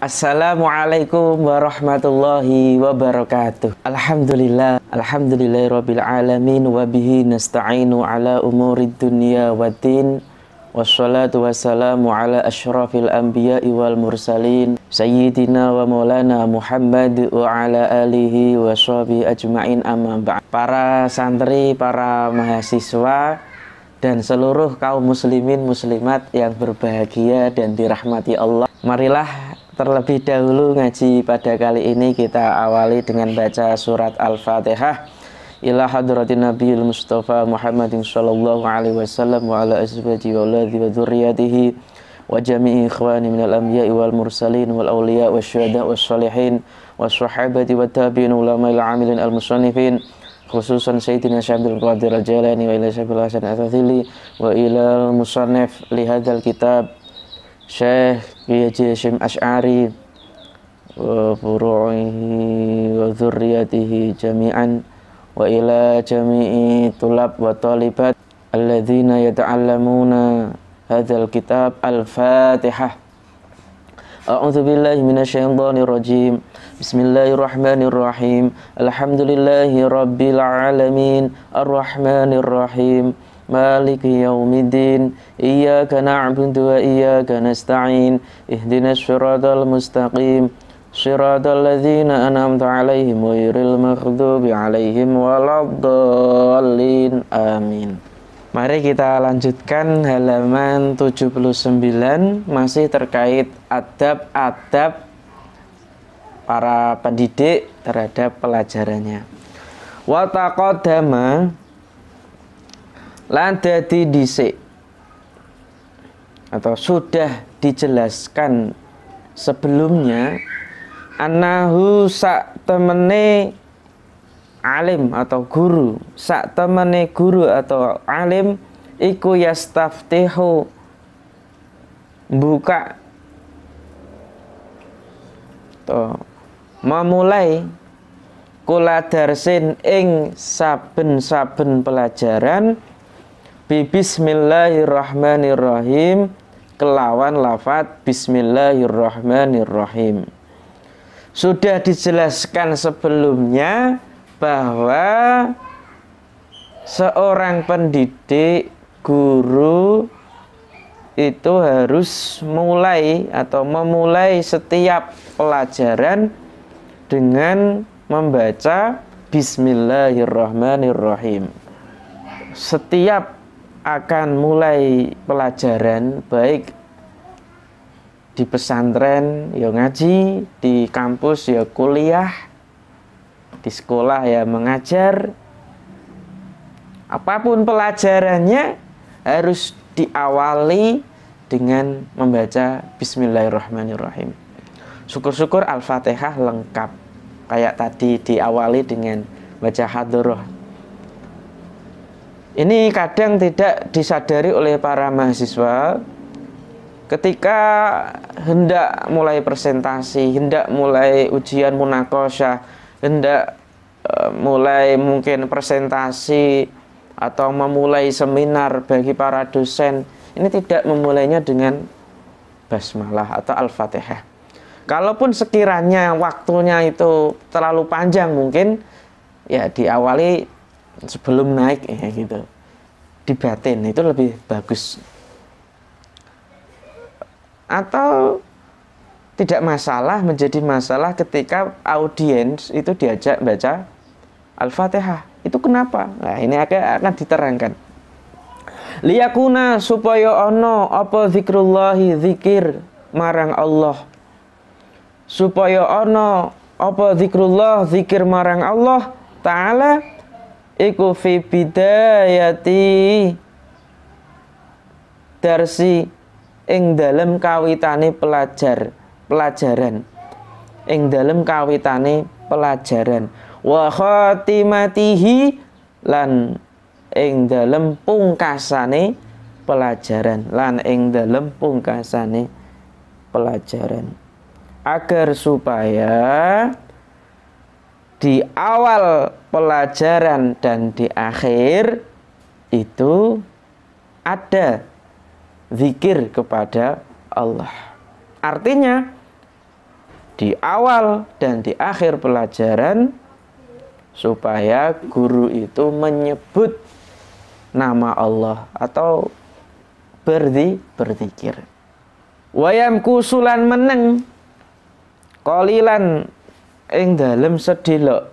Assalamualaikum warahmatullahi wabarakatuh. Alhamdulillahirabbil alamin wa bihi nasta'inu ala umurid dunya waddin. Wassalatu wassalamu ala asyrafil anbiya'i wal mursalin sayyidina wa maulana Muhammad wa ala alihi wa sahbihi ajma'in, amma ba'd. Para santri, para mahasiswa dan seluruh kaum muslimin muslimat yang berbahagia dan dirahmati Allah, marilah terlebih dahulu ngaji pada kali ini kita awali dengan baca surat Al-Fatihah. Ila hadratin Nabiyil Mustafa Muhammadin sallallahu alaihi wasallam wa ala azwajihi wa auladihi wa dzurriyyatihi wa jami'i ikhwani minal anbiya'i wal mursalin wal awliya wasyuhada wassalihin wassahabati wat tabi'in ulama'il 'amilin al-musannifin, khususan Sayyidina Syabdul Qadir Al-Jailani wa ila Syabdul Hasan Al-Athili wa ila al-musannif li hadzal kitab Syekh Haji Hasyim Asy'ari wa furu'ihi wa dzurriyyatihi jami'an wa ila jami'i tulab wa talibat alladzina yata'allamuna hadzal kitab. Al-Fatihah. A'udzu billahi minasyaitonir rajim. Bismillahirrahmanirrahim. Alhamdulillahi rabbil alamin arrahmanir rahim maliki yaumiddin iyyaka na'budu wa iyyaka nasta'in ihdinas siratal mustaqim siratal ladzina an'amta 'alaihim ghairil maghdubi 'alaihim waladdallin. Amin. Mari kita lanjutkan halaman 79, masih terkait adab-adab para pendidik terhadap pelajarannya. Wa taqaddama lan dadi dhisik atau sudah dijelaskan sebelumnya annahu sak temene alim atau guru, sak temene guru atau alim iku yastaftihu buka atau memulai kula darsin ing saben-saben pelajaran bismillahirrahmanirrahim kelawan lafaz bismillahirrahmanirrahim. Sudah dijelaskan sebelumnya bahwa seorang pendidik, guru itu harus mulai atau memulai setiap pelajaran dengan membaca bismillahirrahmanirrahim. Setiap akan mulai pelajaran, baik di pesantren ya ngaji, di kampus ya kuliah, di sekolah ya mengajar, apapun pelajarannya harus diawali dengan membaca bismillahirrahmanirrahim. Syukur-syukur Al-Fatihah lengkap, kayak tadi diawali dengan baca hadroh. Ini kadang tidak disadari oleh para mahasiswa ketika hendak mulai presentasi, hendak mulai ujian munaqasyah, hendak mulai mungkin presentasi atau memulai seminar bagi para dosen. Ini tidak memulainya dengan basmalah atau Al-Fatihah. Kalaupun sekiranya waktunya itu terlalu panjang, mungkin ya diawali sebelum naik ya gitu, dibatin itu lebih bagus. Atau tidak masalah, menjadi masalah ketika audiens itu diajak baca Al-Fatihah. Itu kenapa? Nah, ini akan diterangkan. Liyakuna supaya ono apa zikrullahi, zikir marang Allah. Supaya ono apa zikrullah, zikir marang Allah Ta'ala iku fi bidayati darsi ing dalem kawitane pelajaran ing dalem kawitane pelajaran wa khatimatihi lan ing dalem pungkasane pelajaran agar supaya di awal pelajaran dan di akhir itu ada zikir kepada Allah. Artinya di awal dan di akhir pelajaran, supaya guru itu menyebut nama Allah atau berzikir. Wayam kusulan meneng qalilan ing dalem sedhelok.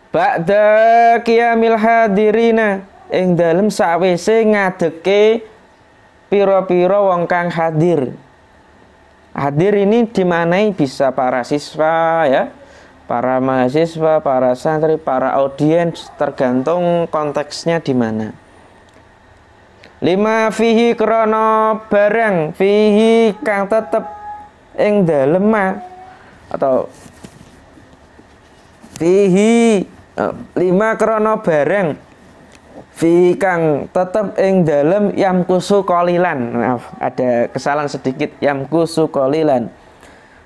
Ba'da qiyamil hadirina ing dalem sawise ngadeke pira-pira wong kang hadir. Hadir ini dimanai bisa para siswa ya, para mahasiswa, para santri, para audiens, tergantung konteksnya di mana. 5 fihi krono barang fihi kang tetep ing dalem atau fihi 5 krono barang fi kang tetep ing dalem yamkusu qalilan. Maaf, ada kesalahan sedikit, yamkusu qalilan.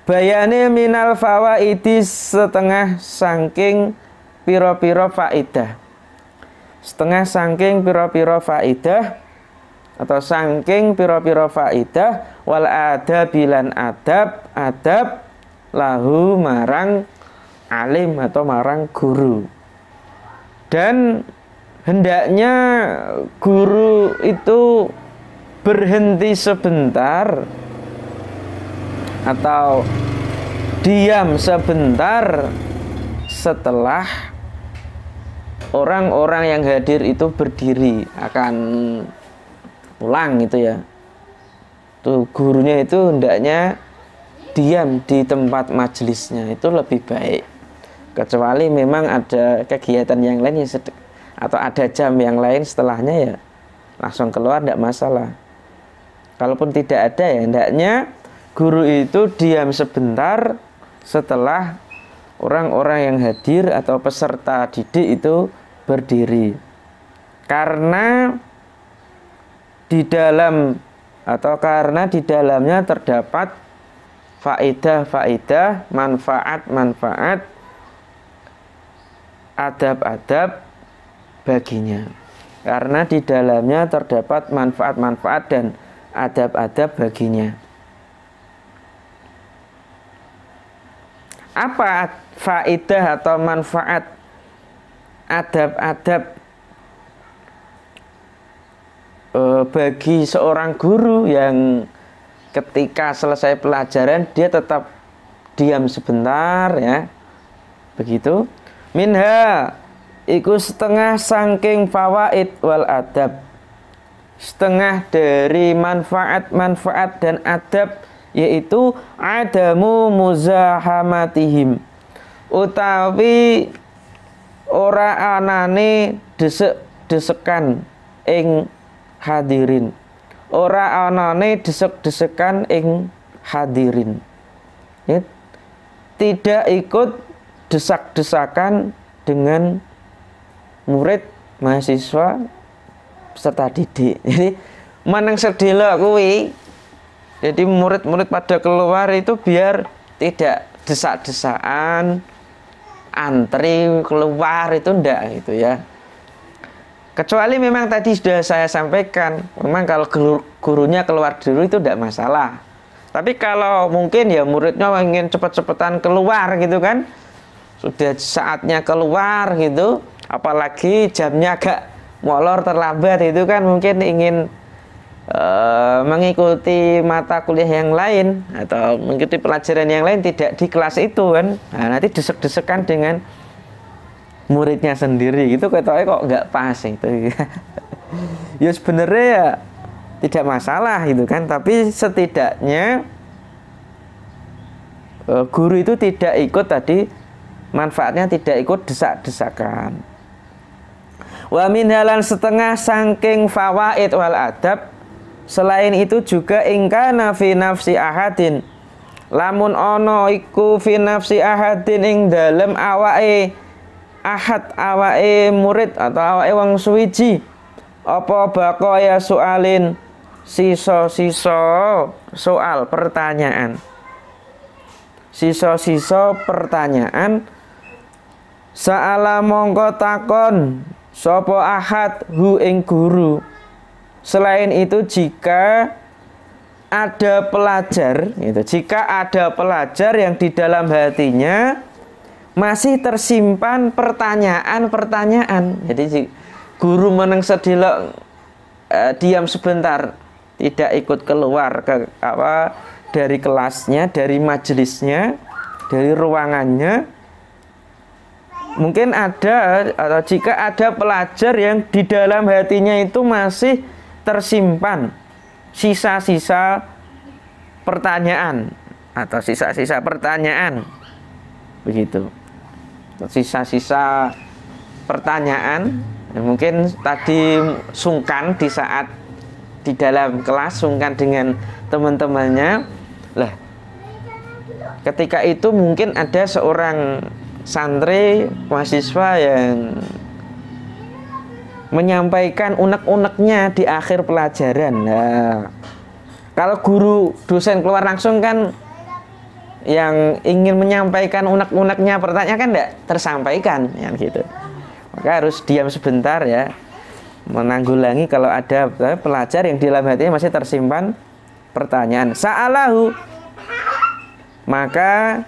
Bayane minal fawaidi setengah saking pira-pira faidah. Setengah saking pira-pira faidah atau saking pira-pira faidah wal adabilan adab lahu marang alim atau marang guru. Dan hendaknya guru itu berhenti sebentar atau diam sebentar setelah orang-orang yang hadir itu berdiri akan pulang gitu ya. Tuh gurunya itu hendaknya diam di tempat majelisnya, itu lebih baik. Kecuali memang ada kegiatan yang lain yang atau ada jam yang lain setelahnya, ya langsung keluar, tidak masalah. Kalaupun tidak ada, ya hendaknya guru itu diam sebentar setelah orang-orang yang hadir atau peserta didik itu berdiri. Karena di dalam atau karena di dalamnya terdapat faedah-faedah, manfaat-manfaat, adab-adab baginya. Karena di dalamnya terdapat manfaat-manfaat dan adab-adab baginya. Apa faedah atau manfaat adab-adab bagi seorang guru yang ketika selesai pelajaran dia tetap diam sebentar, ya begitu? Minha iku setengah saking fawaid wal adab, setengah dari manfaat-manfaat dan adab, yaitu adamu muzahamatihim, utawi ora anane desek-desekan ing hadirin, ora anane desek-desekan ing hadirin, ya, tidak ikut desak-desakan dengan murid, mahasiswa, peserta didik. Jadi meneng sedelo kuwi. Jadi murid-murid pada keluar itu biar tidak desak-desakan, antri keluar itu ndak gitu ya. Kecuali memang tadi sudah saya sampaikan, memang kalau gurunya keluar dulu itu tidak masalah. Tapi kalau mungkin ya muridnya ingin cepet-cepetan keluar gitu kan, sudah saatnya keluar gitu, apalagi jamnya agak molor terlambat itu kan, mungkin ingin mengikuti mata kuliah yang lain atau mengikuti pelajaran yang lain tidak di kelas itu kan, nah, nanti desek-desekan dengan muridnya sendiri gitu, katanya kok nggak pas itu. Ya sebenarnya ya tidak masalah gitu kan, tapi setidaknya guru itu tidak ikut tadi, manfaatnya tidak ikut desak-desakan. Wa min halan setengah saking fawaid wal adab, selain itu juga ingkana fi nafsi ahadin, lamun ono iku fi nafsi ahadin ing dalem awake ahad, awake murid atau awake wong suwiji, apa baqaya soalin, sisa-sisa soal pertanyaan, sisa-sisa pertanyaan, sa'ala mongko takon sapa ahad hu ing guru. Selain itu jika ada pelajar, gitu. Jika ada pelajar yang di dalam hatinya masih tersimpan pertanyaan-pertanyaan. Jadi guru meneng sedilok diam sebentar, tidak ikut keluar dari kelasnya, dari majelisnya, dari ruangannya. Mungkin ada, atau jika ada pelajar yang di dalam hatinya itu masih tersimpan sisa-sisa pertanyaan atau sisa-sisa pertanyaan, begitu. Sisa-sisa pertanyaan, mungkin tadi sungkan di saat di dalam kelas, sungkan dengan teman-temannya. Lah, ketika itu mungkin ada seorang santri mahasiswa yang menyampaikan unek-uneknya di akhir pelajaran. Nah, kalau guru dosen keluar langsung kan, yang ingin menyampaikan unek-uneknya pertanyaan kan tidak tersampaikan, ya gitu. Maka harus diam sebentar ya, menanggulangi kalau ada pelajar yang di dalam hatinya masih tersimpan pertanyaan. Sa'alahu, maka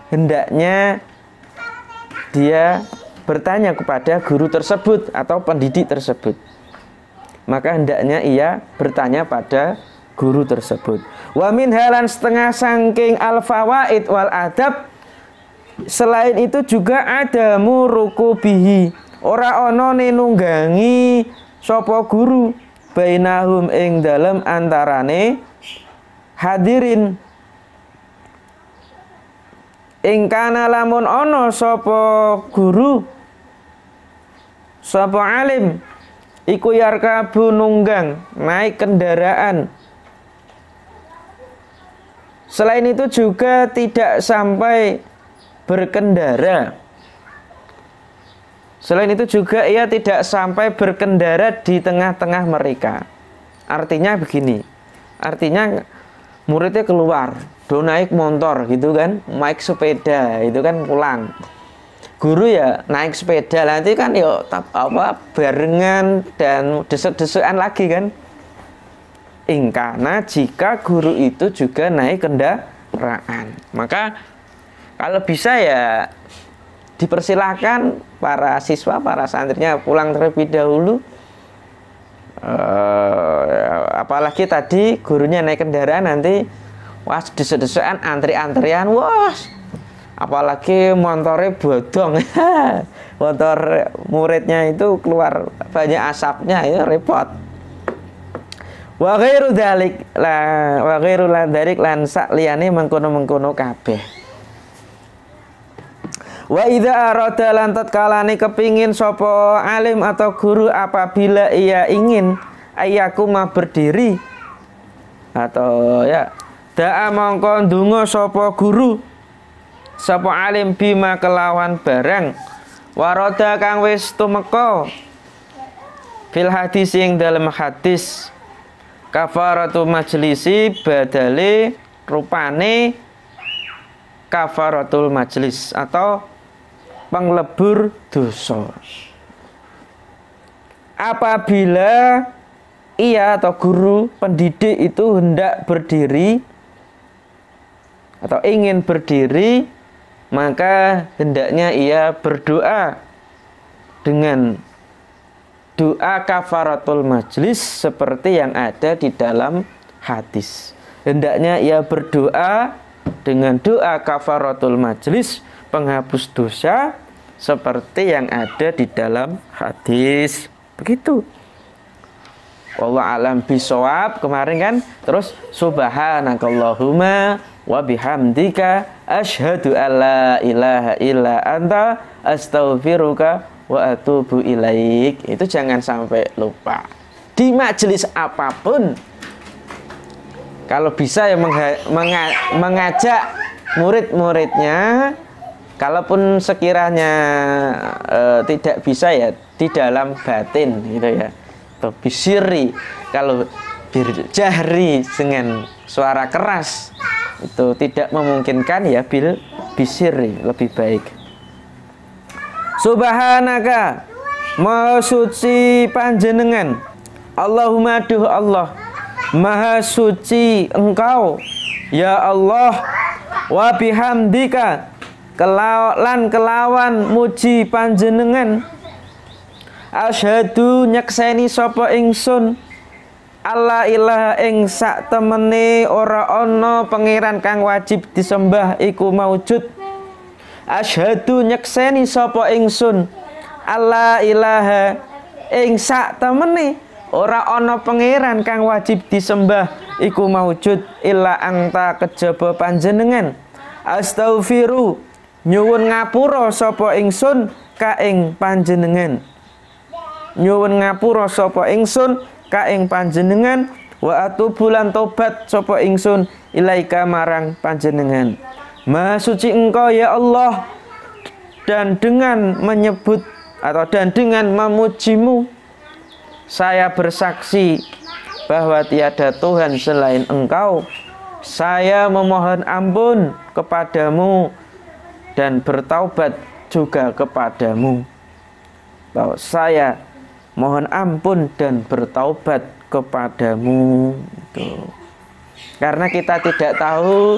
hendaknya dia bertanya kepada guru tersebut atau pendidik tersebut. Maka hendaknya ia bertanya pada guru tersebut. Wa min halan setengah sangking al-fawaid wal adab, selain itu juga ada muruku bihi, ora ono nunggangi sapa guru bainahum ing dalem antarane hadirin. Ing kana lamun ono sapa guru, sapa alim, iku yarkabu nunggang, naik kendaraan. Selain itu juga tidak sampai berkendara. Selain itu juga ia tidak sampai berkendara di tengah-tengah mereka. Artinya begini, artinya muridnya keluar, do naik motor gitu kan, naik sepeda itu kan pulang. Guru ya naik sepeda, nanti kan yuk barengan dan desek-desekan lagi kan. Ingkana jika guru itu juga naik kendaraan, maka kalau bisa ya dipersilahkan para siswa, para santrinya pulang terlebih dahulu. Apalagi tadi gurunya naik kendaraan, nanti wah desek-desekan, antri-antrian, wah apalagi motornya bodong. Motor muridnya itu keluar banyak asapnya, itu repot. Wa ghairu dzalik la wa ghairu dzalik lan sak liyane mengkono-mengkono kabeh. Wa idza arada lan tatkalane kepingin sapa alim atau guru, apabila ia ingin ayakuma berdiri atau ya da'a mongko ndonga sapa guru, sapa alim bima kelawan barang waroda kang wis tumeka fil hadis ing dalem hadis, kafaratu majlisi badale rupane kafaratul majlis atau penglebur dosa. Apabila ia atau guru pendidik itu hendak berdiri atau ingin berdiri, maka hendaknya ia berdoa dengan doa kafaratul majlis seperti yang ada di dalam hadis. Hendaknya ia berdoa dengan doa kafaratul majlis, penghapus dosa, seperti yang ada di dalam hadis. Begitu. Wallahu alam bisawab kemarin kan. Terus subhanakallahumma wa bihamdika asyhadu alla ilaha illa anta astaghfiruka wa atubu ilaik. Itu jangan sampai lupa. Di majelis apapun, kalau bisa ya mengajak murid-muridnya, kalaupun sekiranya tidak bisa ya di dalam batin gitu ya, atau bisiri. Kalau jahri dengan suara keras itu tidak memungkinkan, ya bil bisiri lebih baik. Subhanaka, maha suci panjenengan, Allahumma duh Allah, Maha suci Engkau ya Allah, wa bihamdika kelawan muji panjenengan, asyhadu nyekseni sapa ingsun alla ilaha ing sak temene ora ana pangeran kang wajib disembah iku maujud. Asyhadu nyekseni sapa ingsun alla ilaha ing sak temene ora ana pangeran kang wajib disembah iku maujud illa anta kejaba panjenengan. Astaghfiru nyuwun ngapura sapa ingsun ka ing panjenengan. Nyuwun ngapura sapa ingsun ka ing panjenengan, wa atubu lan tobat sapa ingsun ilaika marang panjenengan. Maha suci Engkau ya Allah, dan dengan menyebut atau dan dengan memujimu saya bersaksi bahwa tiada Tuhan selain Engkau. Saya memohon ampun kepadamu dan bertaubat juga kepadamu. Bahwa saya mohon ampun dan bertaubat kepadamu. Tuh. Karena kita tidak tahu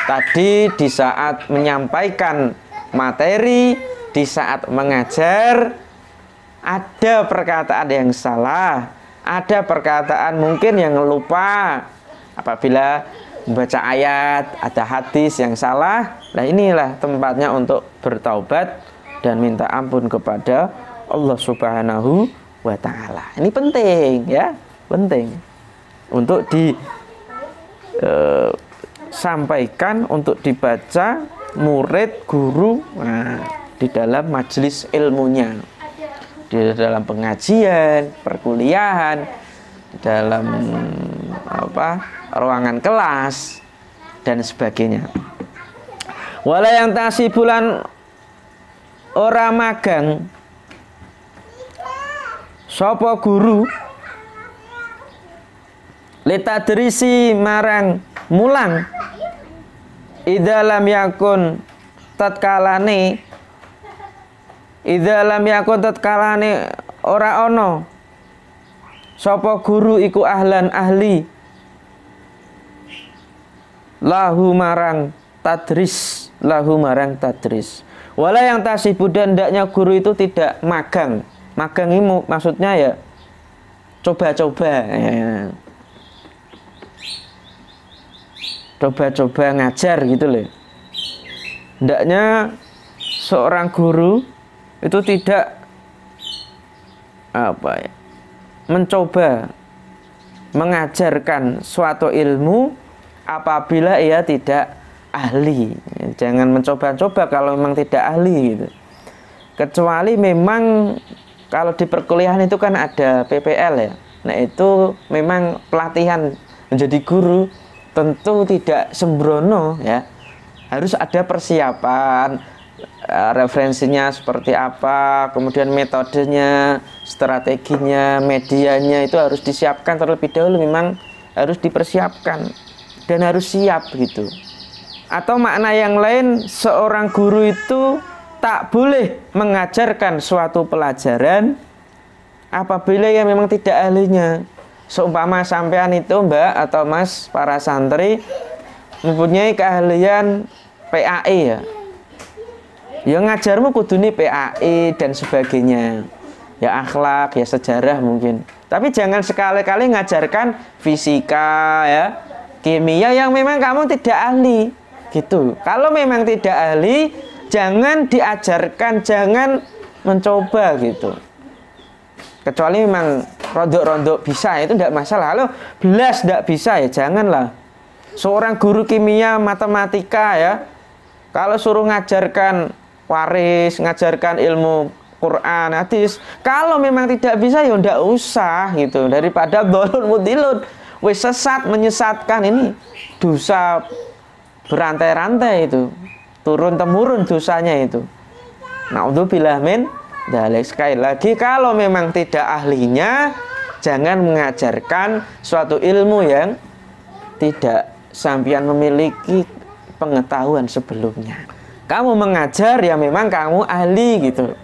tadi di saat menyampaikan materi, di saat mengajar, ada perkataan yang salah, ada perkataan mungkin yang lupa. Apabila membaca ayat, ada hadis yang salah, nah inilah tempatnya untuk bertaubat dan minta ampun kepada Allah Subhanahu wa ta'ala. Ini penting ya, penting untuk disampaikan, untuk dibaca murid, guru, nah, di dalam majelis ilmunya, di dalam pengajian, perkuliahan, dalam ruangan kelas dan sebagainya. Wala yang tasibulan ora magang sapa guru litadrisi marang mulang idza lam yakun tatkalane ora ana sapa guru iku ahlan ahli lahu marang tadris, wala yang tasibu, dan hendaknya guru itu tidak magang. Magang ini maksudnya ya coba-coba ya. Coba-coba ngajar gitu loh. Hendaknya seorang guru itu tidak mencoba mengajarkan suatu ilmu apabila ia tidak ahli. Jangan mencoba-coba kalau memang tidak ahli gitu. Kecuali memang kalau di perkuliahan itu kan ada PPL ya. Nah itu memang pelatihan menjadi guru tentu tidak sembrono ya. Harus ada persiapan, referensinya seperti apa, kemudian metodenya, strateginya, medianya itu harus disiapkan terlebih dahulu, memang harus dipersiapkan dan harus siap gitu. Atau makna yang lain, seorang guru itu tak boleh mengajarkan suatu pelajaran apabila yang memang tidak ahlinya. Seumpama sampean itu mbak atau mas para santri mempunyai keahlian PAE ya, yang ngajarmu kudune PAE dan sebagainya, ya akhlak, ya sejarah mungkin. Tapi jangan sekali-kali ngajarkan fisika ya, kimia yang memang kamu tidak ahli gitu. Kalau memang tidak ahli, jangan diajarkan, jangan mencoba gitu. Kecuali memang rondok-rondok bisa, itu tidak masalah. Kalau belas tidak bisa ya janganlah. Seorang guru kimia, matematika ya, kalau suruh ngajarkan waris, ngajarkan ilmu Quran, hadis, kalau memang tidak bisa ya tidak usah gitu. Daripada dolun mutilun, wis sesat, menyesatkan, ini dosa berantai-rantai itu, turun temurun dosanya itu. Naudzubillah min dzalik. Sekali lagi, kalau memang tidak ahlinya, jangan mengajarkan suatu ilmu yang tidak sampean memiliki pengetahuan sebelumnya. Kamu mengajar ya memang kamu ahli gitu.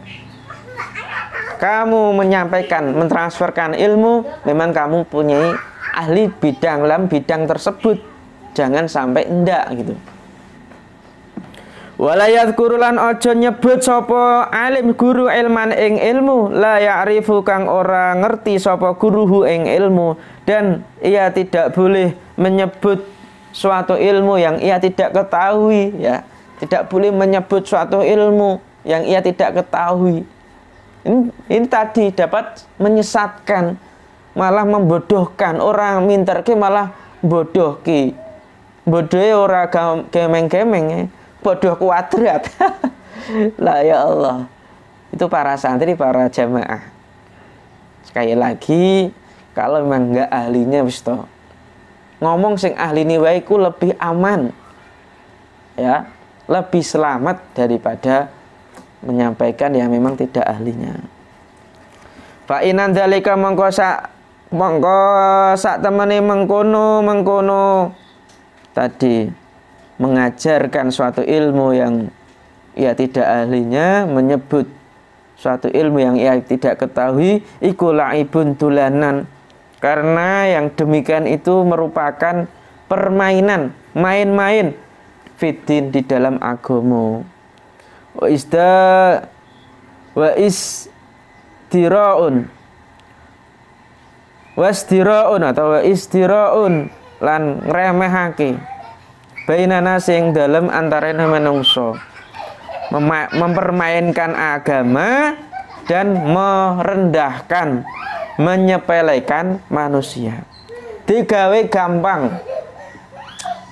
Kamu menyampaikan, mentransferkan ilmu, memang kamu punya ahli bidang tersebut. Jangan sampai ndak gitu. Wala yadhkuru lan aja nyebut sapa alim guru ilman ing ilmu la ya'rifu kang ora ngerti sapa guruhu ing ilmu, dan ia tidak boleh menyebut suatu ilmu yang ia tidak ketahui ya. Tidak boleh menyebut suatu ilmu yang ia tidak ketahui. Ini tadi dapat menyesatkan, malah membodohkan orang minterke malah bodohki. Bodohe ora gemeng-gemeng ya. Bodoh kuadrat. Lah ya Allah. Itu para santri, para jamaah. Sekali lagi, kalau memang enggak ahlinya wis to. Ngomong sing ahli ni wae ku lebih aman. Ya, lebih selamat daripada menyampaikan yang memang tidak ahlinya. Fa inan dalika mongko sak temene mengkono tadi mengajarkan suatu ilmu yang ia tidak ahlinya, menyebut suatu ilmu yang ia tidak ketahui, iku laibun dulanan, karena yang demikian itu merupakan permainan, main-main fiddin di dalam agama. Wa istira'un lan ngremehake bainana sing dalem antarane manungsa, mempermainkan agama dan merendahkan, menyepelekan manusia, digawe gampang.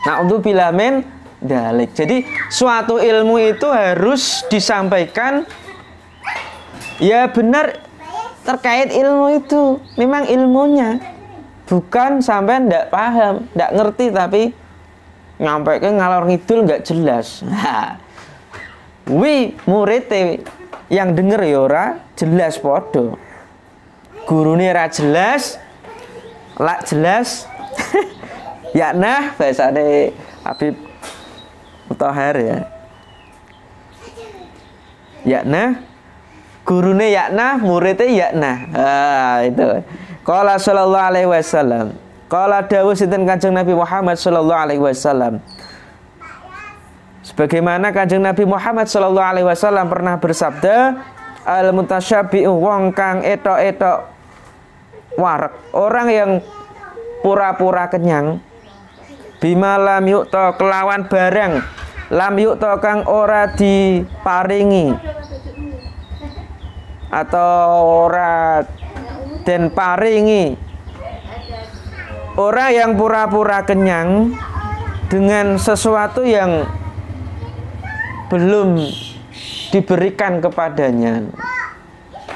Na'udzubillah min dalik. Jadi suatu ilmu itu harus disampaikan ya benar terkait ilmu itu, memang ilmunya, bukan sampai ndak paham, ndak ngerti tapi nyampe ke ngalor ngidul nggak jelas. Wi murid yang denger ya ora jelas podo. Gurune ora jelas, lak jelas. Ya nah bahasane Habib Mutahar ya. Ya nah, gurune ya nah, muridnya ya nah. Itu. Qala sallallahu alaihi wasallam. Qala dawuh sinten Kanjeng Nabi Muhammad sallallahu alaihi wasallam. Sebagaimana Kanjeng Nabi Muhammad sallallahu alaihi wasallam pernah bersabda, al mutasyabbi'u wong kang etok-etok wareg, orang yang pura-pura kenyang, bima lam yukta kelawan barang lam yukta kang ora diparingi atau ora den paringi. Orang yang pura-pura kenyang dengan sesuatu yang belum diberikan kepadanya.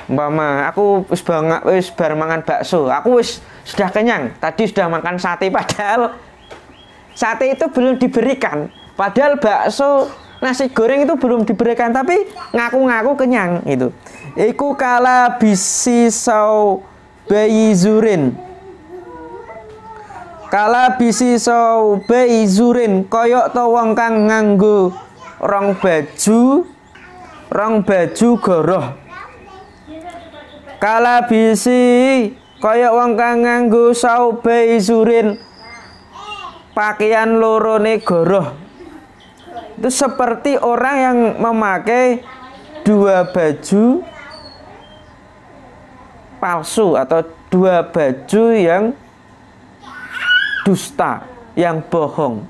Umpama aku wis bar mangan bakso, aku wis sudah kenyang, tadi sudah makan sate, padahal sate itu belum diberikan, padahal bakso, nasi goreng itu belum diberikan, tapi ngaku-ngaku kenyang itu. Iku kala bisi sau bayi zurin. Kala bisi sau bayi zurin, koyok to wong kang nganggo rong baju goroh. Kala bisi koyok wong kang nganggo sau bayi zurin, pakaian lorone goroh. Itu seperti orang yang memakai dua baju palsu atau dua baju yang dusta, yang bohong.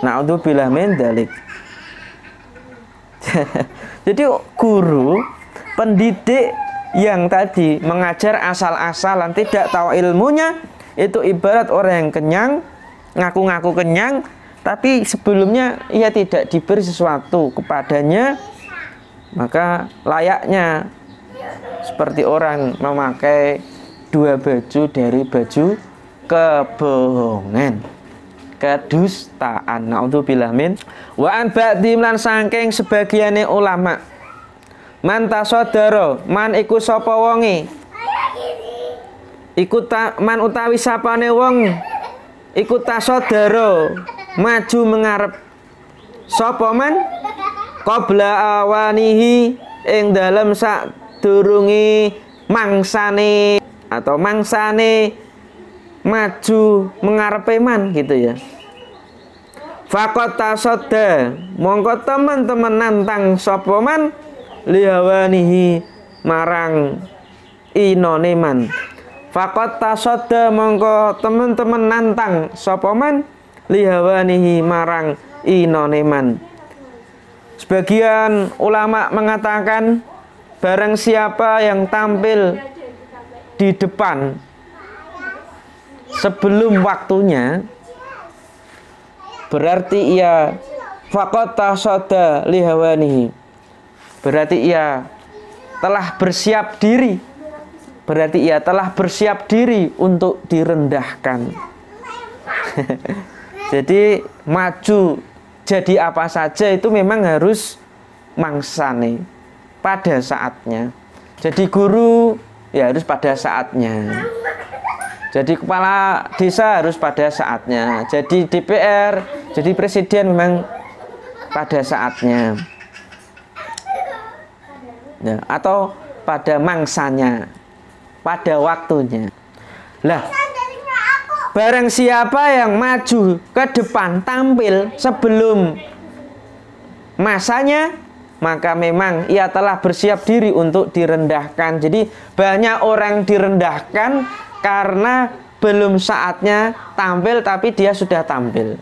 Na'udzubillah min dzalik. Jadi guru, pendidik yang tadi mengajar asal-asalan, tidak tahu ilmunya, itu ibarat orang yang kenyang, ngaku-ngaku kenyang, tapi sebelumnya ia tidak diberi sesuatu kepadanya, maka layaknya seperti orang memakai dua baju dari baju kebohongan, kedustaan. Na'udzubillah min. Wa an ba'dim lan saking sebagiane ulama, man tasaddara, man iku sapa wonge, iku man utawi sapane wong iku tasaddara, maju mengarep, sapa man qabla awanihi ing dalem sak durungi mangsane atau mangsane maju mengarepe man gitu ya. Faqat tasadda mongko teman-teman nantang sapa man lihawanihi marang inone man. Faqat tasadda mongko teman-teman nantang sapa man lihawanihi marang inone man. Sebagian ulama mengatakan barang siapa yang tampil di depan sebelum waktunya, berarti ia faqat tasadda lihawanihi, berarti ia telah bersiap diri, berarti ia telah bersiap diri untuk direndahkan. Jadi maju jadi apa saja itu memang harus mangsane, pada saatnya. Jadi guru ya harus pada saatnya. Jadi kepala desa harus pada saatnya. Jadi DPR, jadi presiden memang pada saatnya. Ya, atau pada mangsanya, pada waktunya. Lah, barang siapa yang maju ke depan tampil sebelum masanya, maka memang ia telah bersiap diri untuk direndahkan. Jadi banyak orang direndahkan karena belum saatnya tampil, tapi dia sudah tampil.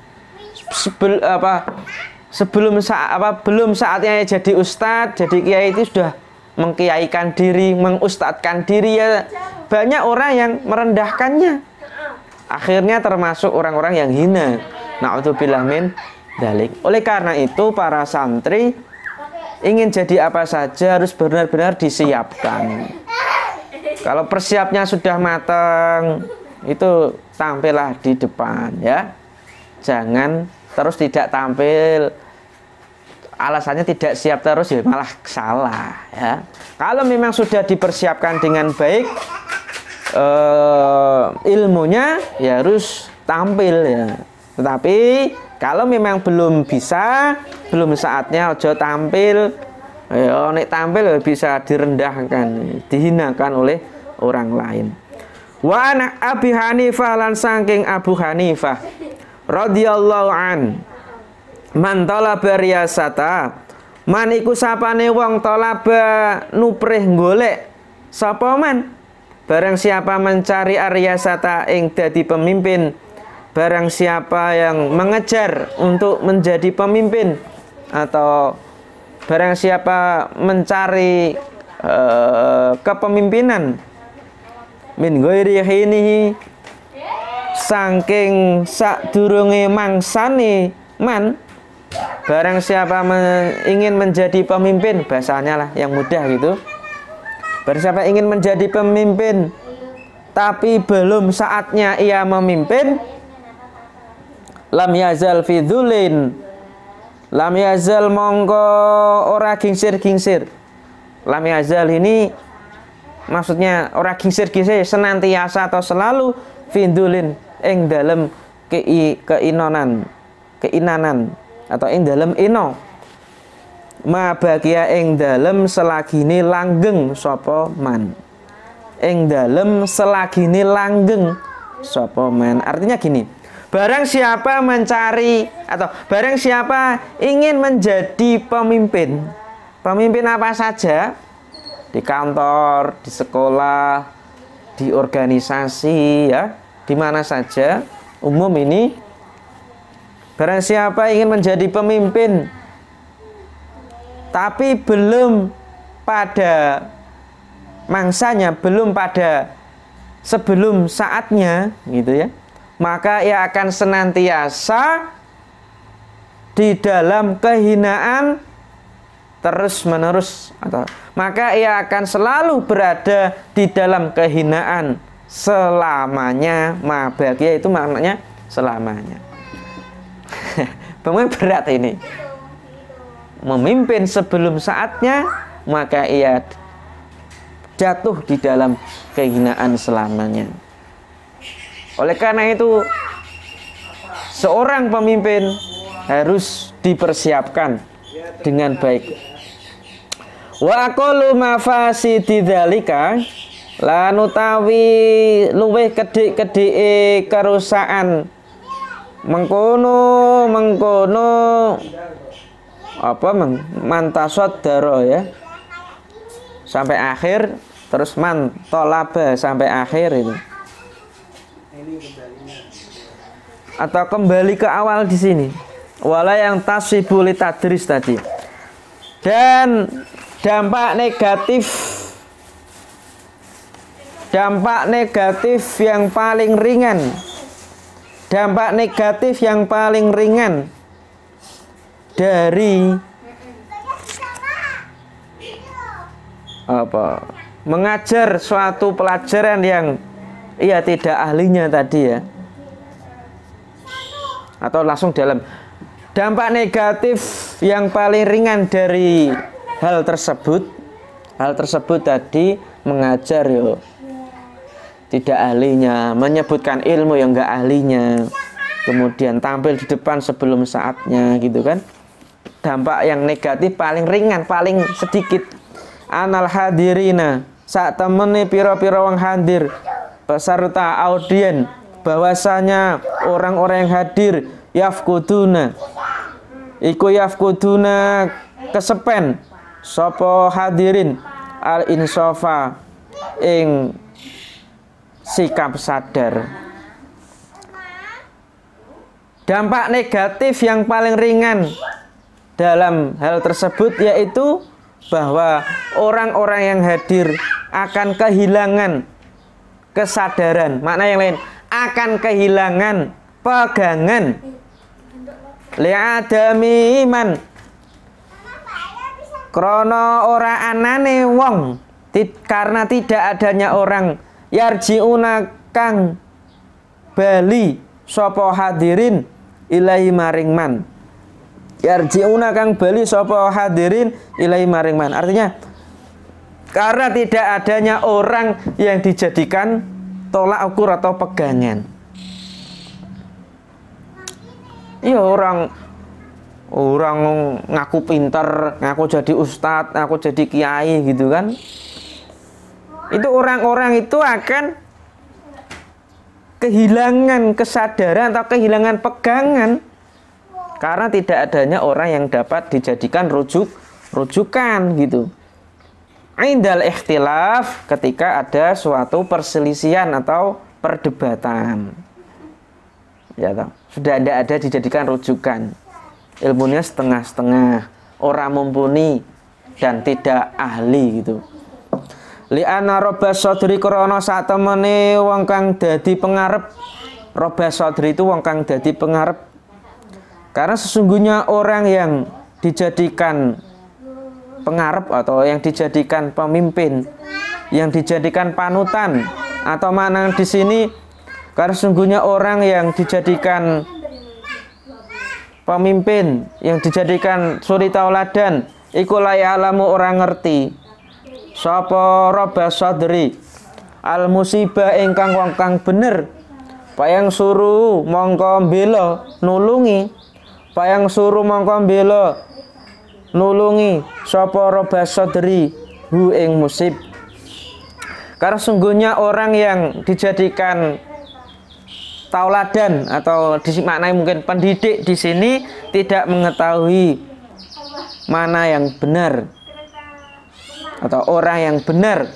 Belum saatnya jadi ustadz, jadi kiai itu sudah mengkiaikan diri, mengustadkan diri ya. Banyak orang yang merendahkannya. Akhirnya termasuk orang-orang yang hina. Na'udzubillah min dzalik. Oleh karena itu para santri ingin jadi apa saja harus benar-benar disiapkan. Kalau persiapnya sudah matang, itu tampillah di depan ya. Jangan terus tidak tampil, alasannya tidak siap terus ya malah salah ya. Kalau memang sudah dipersiapkan dengan baik ilmunya ya harus tampil ya. Tetapi kalau memang belum bisa, belum saatnya ojo tampil. Nek tampil bisa direndahkan, dihinakan oleh orang lain. Wa anak Abi Hanifah lan saking Abu Hanifah radhiyallahu an, man talaba riyasata, man iku sapane wong talaba nuprih golek sapa man, barang siapa mencari aryasata ing dadi pemimpin, barang siapa yang mengejar untuk menjadi pemimpin, atau barang siapa mencari kepemimpinan min ghairi hinihi, saking sadurunge mangsane man, barang siapa ingin menjadi pemimpin, bahasanya lah yang mudah gitu, barang siapa ingin menjadi pemimpin tapi belum saatnya ia memimpin, lam yazal fi dzulin, lam yazal mongko ora gingsir-gingsir. Lam yazal ini maksudnya ora gingsir-gingsir, senantiasa atau selalu findulin ing dalem keinanan atau ing dalem ino, ma bagia ing dalem selagine langgeng sapa man, ing dalem selagine langgeng sapa man. Artinya gini, barang siapa mencari atau barang siapa ingin menjadi pemimpin, pemimpin apa saja, di kantor, di sekolah, di organisasi ya, di mana saja umum ini, barang siapa ingin menjadi pemimpin tapi belum pada mangsanya, belum pada sebelum saatnya gitu ya, maka ia akan senantiasa di dalam kehinaan terus menerus, atau maka ia akan selalu berada di dalam kehinaan selamanya. Mabagia itu maknanya selamanya. Memang berat ini. Memimpin sebelum saatnya, maka ia jatuh di dalam kehinaan selamanya. Oleh karena itu, seorang pemimpin harus dipersiapkan dengan baik. Wa aqallu mafasidi dzalika, lan utawi luwih kedhik-kedhike kerusakan mengkono apa mantasot daro ya sampai akhir, terus man tolaba sampai akhir itu, atau kembali ke awal di sini wala yang tasibuli tadris tadi. Dan dampak negatif yang paling ringan, dampak negatif yang paling ringan dari apa mengajar suatu pelajaran yang ia tidak ahlinya tadi ya, atau langsung dalam dampak negatif yang paling ringan dari hal tersebut tadi mengajar yo tidak ahlinya, menyebutkan ilmu yang enggak ahlinya, kemudian tampil di depan sebelum saatnya gitu kan. Dampak yang negatif paling ringan, paling sedikit. Anal hadirina, saat temene piro-piro wong hadir peserta audien, bahwasanya orang-orang yang hadir yafkuduna kesepen sopo hadirin al insofa ing sikap sadar. Dampak negatif yang paling ringan dalam hal tersebut yaitu bahwa orang-orang yang hadir akan kehilangan kesadaran. Makna yang lain, akan kehilangan pegangan li'adami iman, krono ora anane wong, karena tidak adanya orang yarjiuna kang bali sapa hadirin ilahi maring man. Yarjiuna kang bali sapa hadirin ilahi maring man. Artinya karena tidak adanya orang yang dijadikan tolak ukur atau pegangan. Iya, orang ngaku pinter, ngaku jadi ustadz, ngaku jadi kiai gitu kan. Itu orang-orang itu akan kehilangan kesadaran atau kehilangan pegangan karena tidak adanya orang yang dapat dijadikan rujukan gitu. Indal ikhtilaf, ketika ada suatu perselisihan atau perdebatan. Ya toh, sudah tidak ada dijadikan rujukan. Ilmunya setengah-setengah, orang mumpuni dan tidak ahli gitu. Li'ana robas sodri krono saat temene wong kang dadi pengarep. Robas sodri itu wong kang dadi pengarep. Karena sesungguhnya orang yang dijadikan pengarep atau yang dijadikan pemimpin, yang dijadikan panutan, atau mana di sini karena sesungguhnya orang yang dijadikan pemimpin, yang dijadikan suri tauladan, iku la ya'lamu orang ngerti sapa robas sadri al musibah ingkang wong kang bener, payang suruh mongko bela nulungi, payang suruh mongko bela nulungi sapa robas sadri hu ing musib. Karena sungguhnya orang yang dijadikan tauladan atau dimaknai mungkin pendidik di sini tidak mengetahui mana yang benar atau orang yang benar,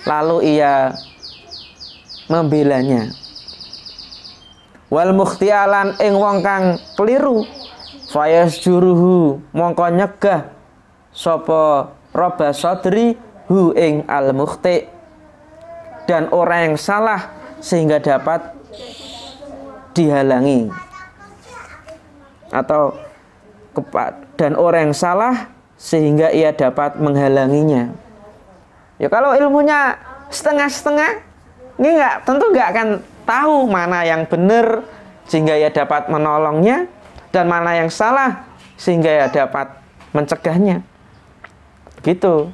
lalu ia membelanya. Wal mukhtialan ing wong kang keliru fayas juruhu mongko nyegah sapa roba sadri hu ing al mukhti, dan orang yang salah sehingga dapat dihalangi, atau dan orang yang salah sehingga ia dapat menghalanginya. Ya kalau ilmunya setengah-setengah, ini tentu nggak akan tahu mana yang benar sehingga ia dapat menolongnya, dan mana yang salah sehingga ia dapat mencegahnya. Begitu.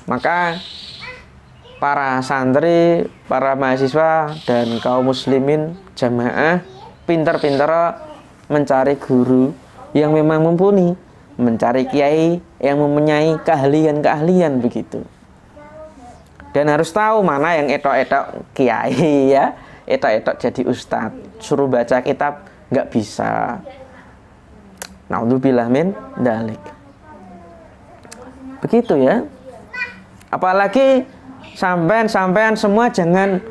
Maka para santri, para mahasiswa dan kaum muslimin jamaah pintar-pintar mencari guru yang memang mumpuni, mencari kiai yang mempunyai keahlian-keahlian begitu. Dan harus tahu mana yang etok-etok kiai ya, etok-etok jadi ustadz. Suruh baca kitab nggak bisa. Naudzubillah min dzalik. Begitu ya. Apalagi sampean semua jangan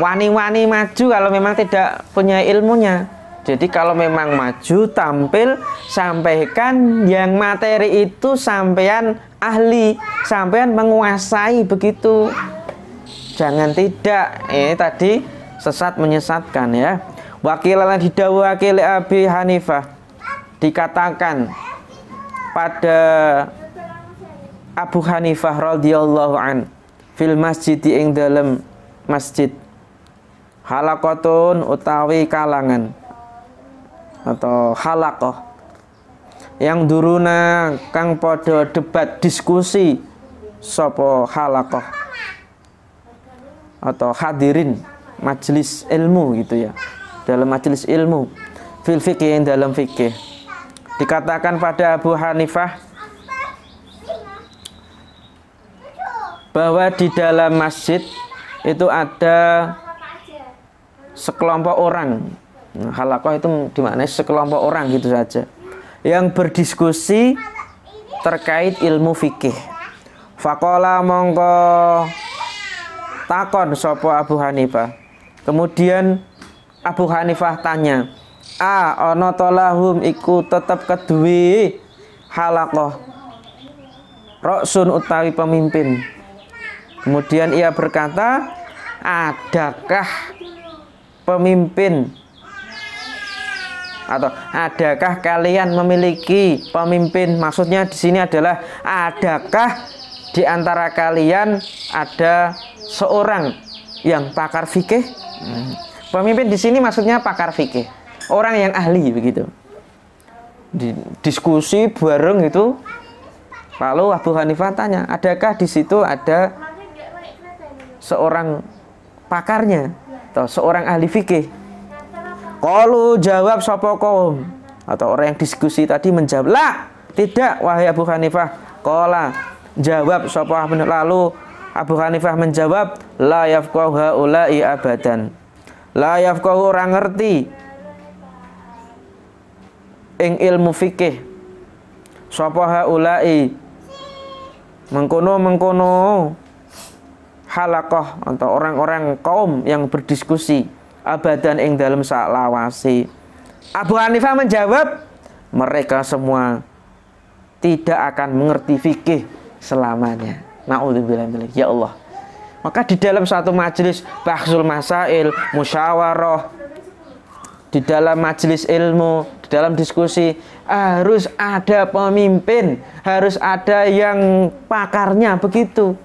wani-wani maju kalau memang tidak punya ilmunya. Jadi kalau memang maju tampil, sampaikan yang materi itu sampean ahli, sampean menguasai, begitu. Jangan tidak. Ini tadi sesat menyesatkan ya. Wakilan didhawuhake li Abi Hanifah, dikatakan pada Abu Hanifah radhiyallahu an, fil masjid ing dalem masjid, halaqatun utawi kalangan atau halaqah yang duruna kang podo debat diskusi sapa halaqah atau hadirin majelis ilmu gitu ya, dalam majelis ilmu, fil fikih yang dalam fikih. Dikatakan pada Abu Hanifah bahwa di dalam masjid itu ada sekelompok orang. Halaqah itu dimaknai sekelompok orang gitu saja, yang berdiskusi terkait ilmu fikih. Faqala mongko takon sapa Abu Hanifah. Kemudian Abu Hanifah tanya, ana ta lahum iku tetep keduwe halaqah ra'sun utawi pemimpin. Kemudian ia berkata, adakah pemimpin atau adakah kalian memiliki pemimpin? Maksudnya di sini adalah adakah di antara kalian ada seorang yang pakar fikih? Pemimpin di sini maksudnya pakar fikih, orang yang ahli begitu. Diskusi bareng itu. Lalu Abu Hanifah tanya, adakah di situ ada seorang pakarnya atau seorang ahli fikih? Qalu jawab sapa kaum, atau orang yang diskusi tadi menjawab, la, tidak wahai Abu Hanifah. Qala, jawab sapa, lalu Abu Hanifah menjawab, la yafqahu haula'i abadan. La yafqahu, orang ngerti ing ilmu fikih sapa haula'i mengkono halaqah atau orang-orang kaum yang berdiskusi abadan ing dalam salawasi. Abu Hanifah menjawab, mereka semua tidak akan mengerti fikih selamanya. Na'udzubillah min dzalik. Ya Allah. Maka di dalam satu majelis bahsul masail, musyawarah, di dalam majelis ilmu, di dalam diskusi harus ada pemimpin, harus ada yang pakarnya begitu.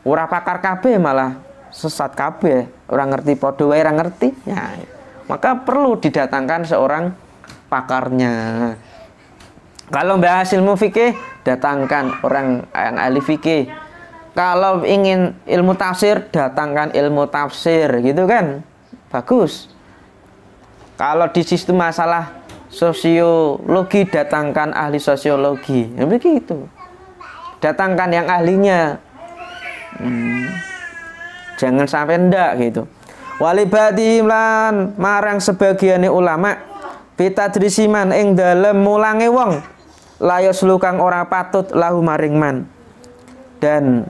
Ora pakar kabeh malah sesat kabeh, orang ngerti padha wae ora ngerti. Ya, maka perlu didatangkan seorang pakarnya. Kalau bahas ilmu fikih, datangkan orang yang ahli fikih. Kalau ingin ilmu tafsir, datangkan ilmu tafsir, gitu kan? Bagus. Kalau di sistem masalah sosiologi, datangkan ahli sosiologi. Ya begitu. Datangkan yang ahlinya. Jangan sampai ndak gitu. Walibadihim lan marang sebagiane ulama pitadrisiman ing dalem mulange wong layos lukang ora patut lahu maring man. Dan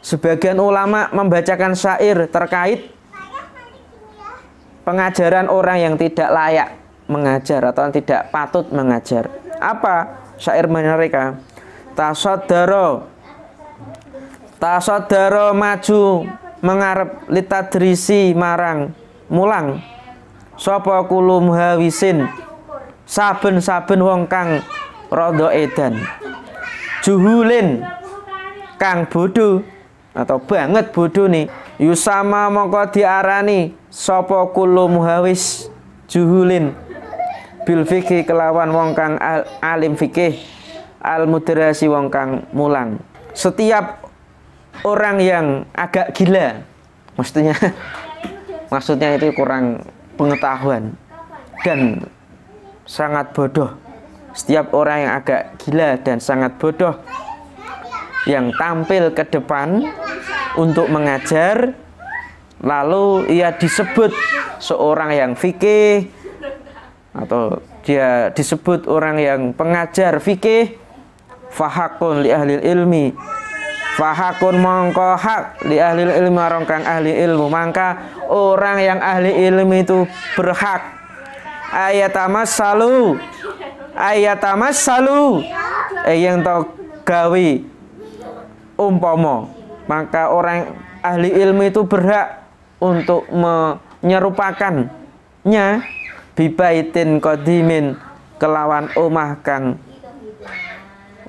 sebagian ulama membacakan syair terkait pengajaran orang yang tidak layak mengajar atau tidak patut mengajar. Apa syair mereka? Tasaddara maju mengarep litadrisi marang mulang sapa kulum hawisin saben-saben wong kang rada edan juhulin kang bodho atau banget bodho nih yusama mongko diarani sapa kulum hawis juhulin bil fikih kelawan wong kang alim fikih al mudrasi wong kang mulang. Setiap orang yang agak gila, maksudnya itu kurang pengetahuan dan sangat bodoh. Setiap orang yang agak gila dan sangat bodoh yang tampil ke depan untuk mengajar, lalu ia disebut seorang yang fikih, atau dia disebut orang yang pengajar fikih, fahakun li ahli ilmi, fahakun mongko hak li ahli ilmi rongkang ahli ilmu, maka orang yang ahli ilmi itu berhak ayatamassalu yang tau gawe umpama, maka orang ahli ilmi itu berhak untuk menyerupakannya bibaitin qadimin kelawan omah kang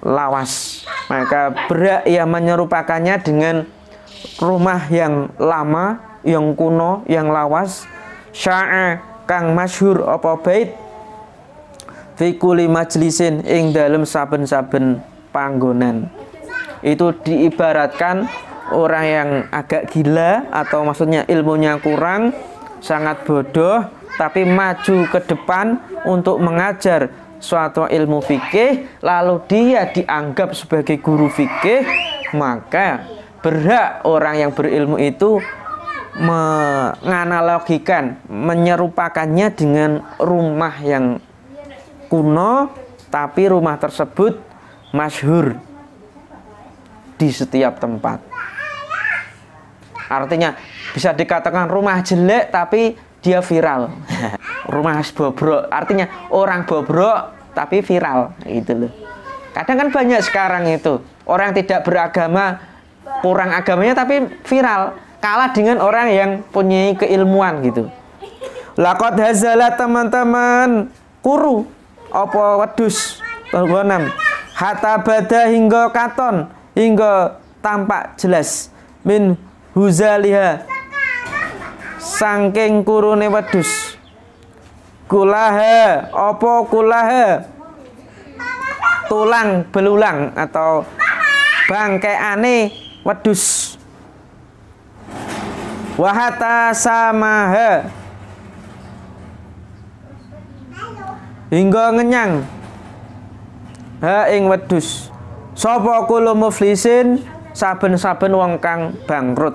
lawas, maka berhak ia menyerupakannya dengan rumah yang lama, yang kuno, yang lawas, sya'a kang masyhur apa bait fi kulli majlisin ing dalem saben-saben panggonan. Itu diibaratkan orang yang agak gila, atau maksudnya ilmunya kurang, sangat bodoh, tapi maju ke depan untuk mengajar suatu ilmu fikih, lalu dia dianggap sebagai guru fikih, maka berhak orang yang berilmu itu menganalogikan, menyerupakannya dengan rumah yang kuno, tapi rumah tersebut masyhur di setiap tempat. Artinya bisa dikatakan rumah jelek tapi dia viral. Rumah bobrok, artinya orang bobrok tapi viral, gitu loh. Kadang kan banyak sekarang itu orang tidak beragama, kurang agamanya tapi viral, kalah dengan orang yang punya keilmuan gitu. Laqad hazala teman-teman kuru apa wedus tonggonan hatta bada hingga katon, hingga tampak jelas min huzaliha saking kurune wedus, kulaha apa kulaha tulang belulang atau bangkeane wedus, wahata samaha hingga ngenyang ha ing wedus sapa kula muflisin saben-saben wong kang bangkrut.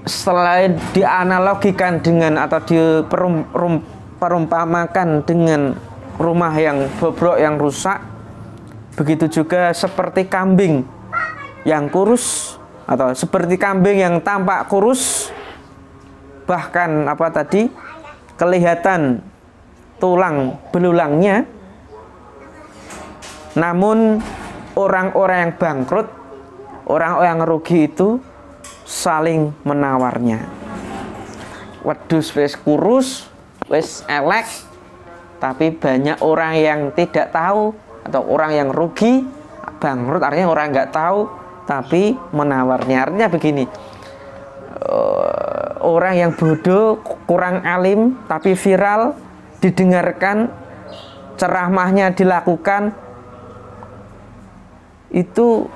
Selain dianalogikan dengan atau diperumpamakan dengan rumah yang bobrok, yang rusak, begitu juga seperti kambing yang kurus, atau seperti kambing yang tampak kurus, bahkan apa tadi kelihatan tulang belulangnya, namun orang-orang yang bangkrut, orang-orang yang rugi itu saling menawarnya. Wedus wis kurus, wis elek, tapi banyak orang yang tidak tahu, atau orang yang rugi, bangkrut artinya orang nggak tahu tapi menawarnya. Artinya begini, orang yang bodoh, kurang alim tapi viral, didengarkan, ceramahnya dilakukan, itu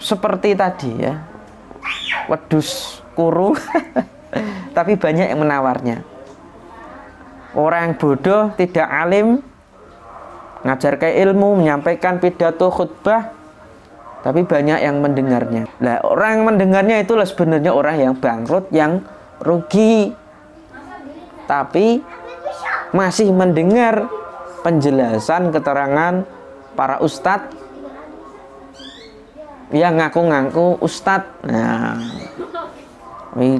seperti tadi ya, wedus kuru tapi banyak yang menawarnya. Orang yang bodoh, tidak alim, ngajarkan ilmu, menyampaikan pidato khutbah, tapi banyak yang mendengarnya. Nah, orang yang mendengarnya itulah sebenarnya orang yang bangkrut, yang rugi, tapi masih mendengar penjelasan, keterangan para ustadz yang ngaku-ngaku ustadz. Nah,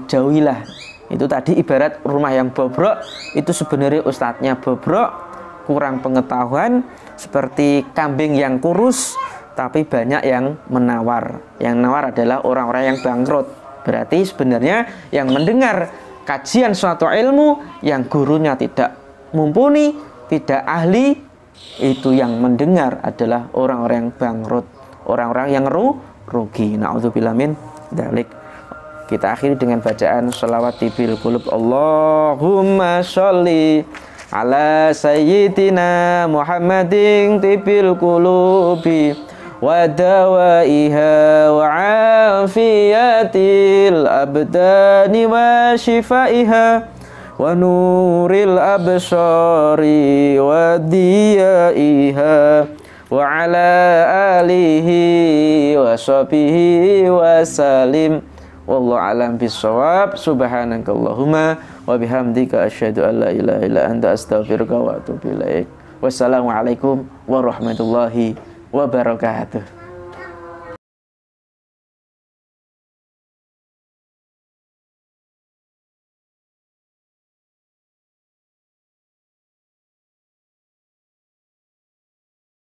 jauhilah. Itu tadi ibarat rumah yang bobrok, itu sebenarnya ustadznya bobrok, kurang pengetahuan, seperti kambing yang kurus tapi banyak yang menawar. Yang menawar adalah orang-orang yang bangkrut. Berarti sebenarnya yang mendengar kajian suatu ilmu yang gurunya tidak mumpuni, tidak ahli, itu yang mendengar adalah orang-orang yang bangkrut, orang-orang yang rugi. Na'udzubillah min dzalik. Kita akhiri dengan bacaan sholawat bil qulub. Allahumma sholli ala sayyidina Muhammadin tibil qulubi wa dawaiha wa afiyatil abdani wa shifaiha wa nuril absari wa diyaiha wa ala alihi wa sahbihi wa salim. Wallahu a'lam bissawab. Subhanakallahumma wa bihamdika asyhadu an la ilaha illa anta astaghfiruka wa atubu ilaik. Wassalamualaikum warahmatullahi wabarakatuh.